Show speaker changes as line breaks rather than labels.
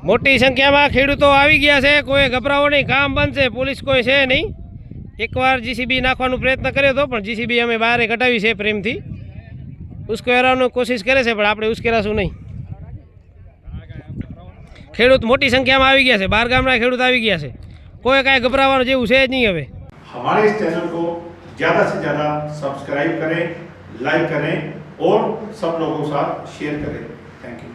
મોટી સંખ્યામાં ખેડૂતો આવી ગયા છે। કોઈ ગભરાવો નહીં, કામ બંધ છે, પોલીસ કોઈ છે નહીં। એકવાર જીસીબી નાખવાનો પ્રયત્ન કર્યો હતો પણ જીસીબી અમે બહાર કઢાવી છે પ્રેમથી। ઉશ્કેરવાની કોશિશ કરે છે પણ આપણે ઉશ્કેરાશું નહીં। ખેડૂત મોટી સંખ્યામાં આવી ગયા છે, બહાર ગામના ખેડૂત આવી ગયા છે। કોઈ કાંઈ ગભરાવાનું જેવું છે જ નહીં। હવે
हमारे इस चैनल को ज़्यादा से ज़्यादा सब्सक्राइब करें, लाइक करें और सब लोगों के साथ शेयर करें। Thank you.